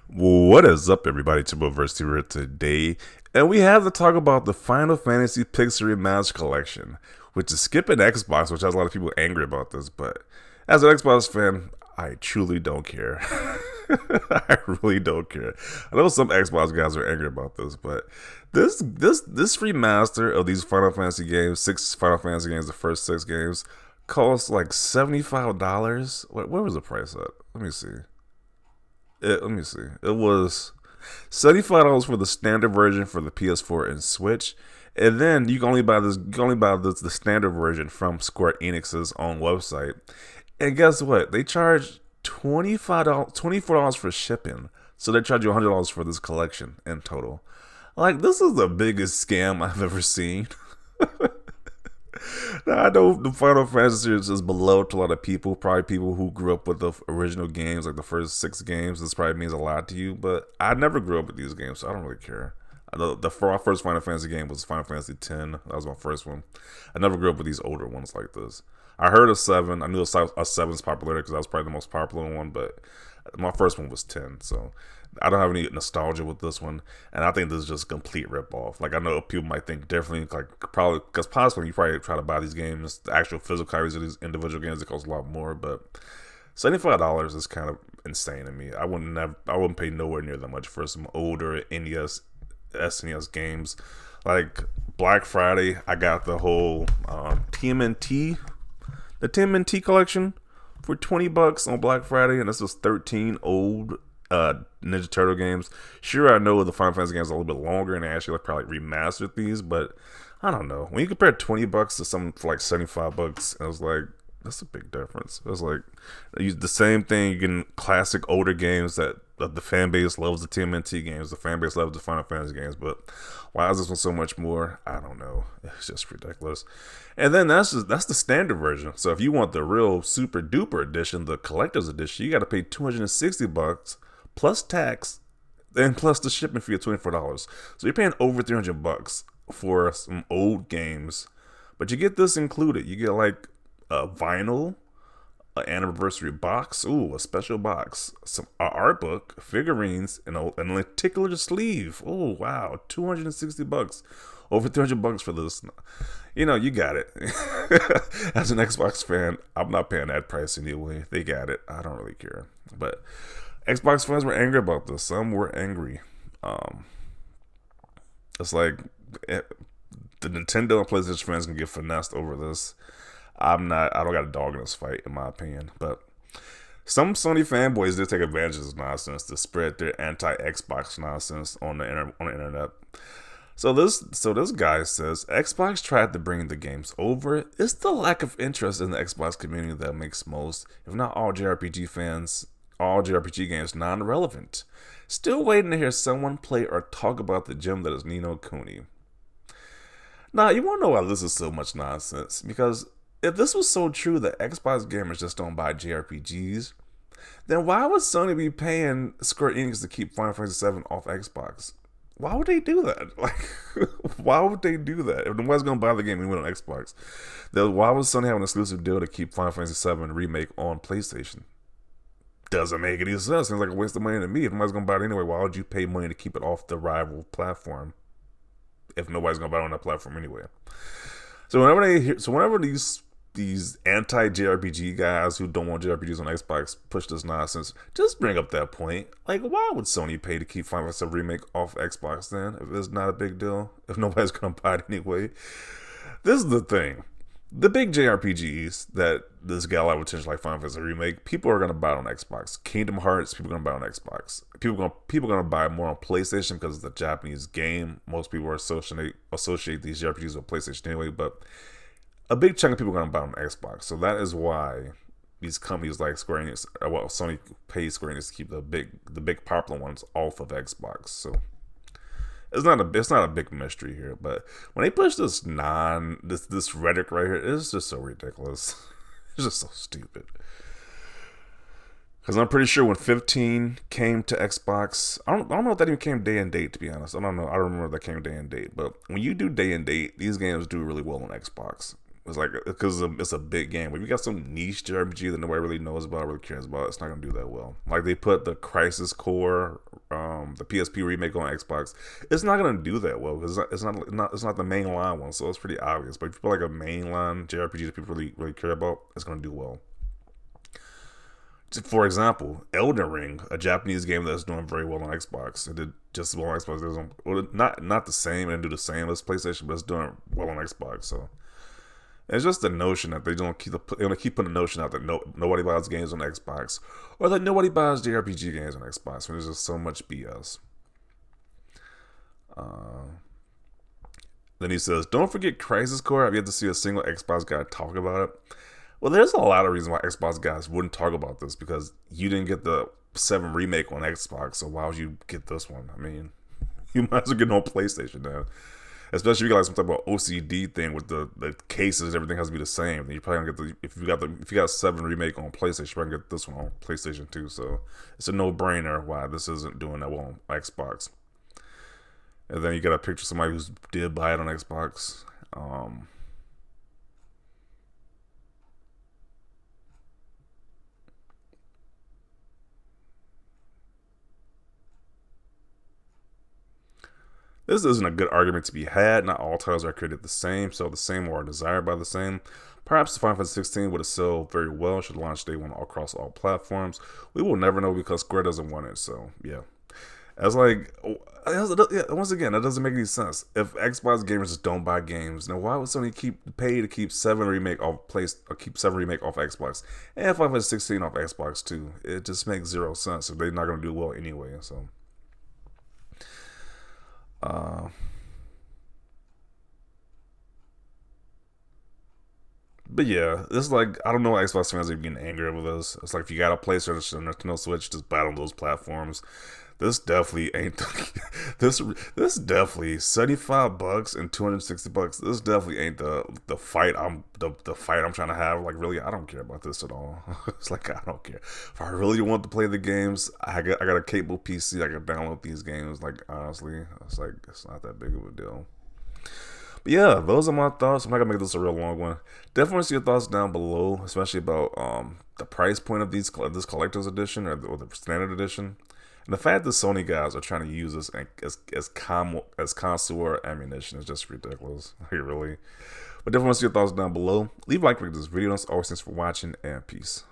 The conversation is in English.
What is up, everybody? Timberverse here today, and we have to talk about the Final Fantasy Pixel Remaster collection, which is skipping Xbox, which has a lot of people angry about this. But as an Xbox fan, I truly don't care. I really don't care. I know some Xbox guys are angry about this, but this remaster of these Final Fantasy games, six Final Fantasy games, the first six games, cost like $75. Where was the price at? Let me see. It was $75 for the standard version for the PS4 and Switch, and then you can only buy this. You can only buy the standard version from Square Enix's own website. And guess what? They charge $24 for shipping. So they charge you $100 for this collection in total. Like, this is the biggest scam I've ever seen. Now, I know the Final Fantasy series is beloved to a lot of people, probably people who grew up with the original games, like the first six games. This probably means a lot to you, but I never grew up with these games, so I don't really care. The first Final Fantasy game was Final Fantasy X. That was my first one. I never grew up with these older ones like this. I heard of 7. I knew a 7's popularity because that was probably the most popular one, but my first one was 10, so I don't have any nostalgia with this one, and I think this is just a complete ripoff. Like, I know people might think differently, like probably because possibly you probably try to buy these games, the actual physical copies of these individual games, it costs a lot more. But $75 is kind of insane to me. I wouldn't pay nowhere near that much for some older NES, SNES games. Like Black Friday, I got the whole TMNT, the TMNT collection for $20 on Black Friday, and this was 13 old Ninja Turtle games. Sure, I know the Final Fantasy games are a little bit longer, and they actually probably remastered these, but I don't know. When you compare $20 to something for like $75, I was like, that's a big difference. It was like the same thing. You get classic older games that the fan base loves the TMNT games. The fan base loves the Final Fantasy games, but why is this one so much more? I don't know. It's just ridiculous. And then that's the standard version. So if you want the real super duper edition, the collector's edition, you got to pay $260 plus tax, and plus the shipping fee of $24. So you're paying over $300 for some old games, but you get this included. You get like a vinyl, an anniversary box, a special box, some art book, figurines, and a lenticular sleeve. Oh wow, $260, over $300 for this. You got it. As an Xbox fan, I'm not paying that price anyway. They got it. I don't really care, but Xbox fans were angry about this. Some were angry. It's like the Nintendo and PlayStation fans can get finessed over this. I don't got a dog in this fight, in my opinion. But some Sony fanboys did take advantage of this nonsense to spread their anti-Xbox nonsense on the internet. So this guy says Xbox tried to bring the games over. It's the lack of interest in the Xbox community that makes most, if not all, all JRPG games non-relevant. Still waiting to hear someone play or talk about the gem that is Ni no Kuni. Now, you want to know why this is so much nonsense? Because if this was so true that Xbox gamers just don't buy JRPGs, then why would Sony be paying Square Enix to keep Final Fantasy VII off Xbox? Why would they do that? Like, why would they do that? If nobody's going to buy the game even on Xbox, then why would Sony have an exclusive deal to keep Final Fantasy VII Remake on PlayStation? Doesn't make any sense. Seems like a waste of money to me. If nobody's going to buy it anyway, why would you pay money to keep it off the rival platform if nobody's going to buy it on that platform anyway? So whenever these anti-JRPG guys who don't want JRPGs on Xbox push this nonsense, just bring up that point. Like, why would Sony pay to keep Final Fantasy Remake off Xbox then, if it's not a big deal? If nobody's going to buy it anyway? This is the thing. The big JRPGs that this guy would potential like Final Fantasy Remake, people are going to buy it on Xbox. Kingdom Hearts, people are going to buy it on Xbox. People are going to buy more on PlayStation because it's a Japanese game. Most people associate these JRPGs with PlayStation anyway, but a big chunk of people are going to buy it on Xbox. So that is why these companies like Square Enix, Sony pays Square Enix to keep the big popular ones off of Xbox. So it's not a big mystery here, but when they push this rhetoric right here, it's just so ridiculous. It's just so stupid. Because I'm pretty sure when 15 came to Xbox, I don't know if that even came day and date, to be honest. I don't know. I don't remember if that came day and date. But when you do day and date, these games do really well on Xbox. It's like, because it's a big game. If you got some niche JRPG that nobody really knows about, really cares about, it's not going to do that well. Like, they put the Crisis Core the PSP remake on Xbox, it's not gonna do that well because it's not the mainline one, so it's pretty obvious. But if you put like a mainline JRPG that people really care about, it's gonna do well. For example, Elden Ring, a Japanese game that's doing very well on Xbox. It did just as well on Xbox. Well, not the same and do the same as PlayStation, but it's doing well on Xbox. So it's just the notion that they're gonna keep putting the notion out that nobody buys games on Xbox, or that nobody buys JRPG games on Xbox. There's just so much BS. Then he says, "Don't forget Crisis Core. I've yet to see a single Xbox guy talk about it." Well, there's a lot of reasons why Xbox guys wouldn't talk about this because you didn't get the 7 remake on Xbox, so why would you get this one? I mean, you might as well get it on PlayStation now. Especially if you got like some type of OCD thing with the cases, everything has to be the same. Then you probably gonna get if you got 7 remake on PlayStation, you're gonna get this one on PlayStation too. So it's a no-brainer why this isn't doing that well on Xbox. And then you got a picture of somebody who did buy it on Xbox. This isn't a good argument to be had. Not all titles are created the same, so the same or are desired by the same. Perhaps the Final Fantasy 16 would have sold very well should launch day one across all platforms. We will never know because Square doesn't want it, so yeah. As like, once again, that doesn't make any sense. If Xbox gamers just don't buy games, then why would Sony keep 7 remake off Xbox and Final Fantasy 16 off Xbox too? It just makes zero sense if they're not going to do well anyway. So. But yeah, this is like I don't know why Xbox fans are getting angry over this. It's like if you got a PlayStation and a Nintendo Switch, just buy on those platforms. This definitely ain't this definitely $75 and $260. This definitely ain't the fight the fight I'm trying to have. Like really, I don't care about this at all. It's like I don't care. If I really want to play the games, I got a cable PC. I can download these games. Like honestly, it's not that big of a deal. But yeah, those are my thoughts. I'm not gonna make this a real long one. Definitely want to see your thoughts down below, especially about the price point of this collector's edition or the standard edition. And the fact that Sony guys are trying to use this as connoisseur ammunition is just ridiculous. Like, really. But definitely want to see your thoughts down below. Leave a like for this video. Always thanks for watching and peace.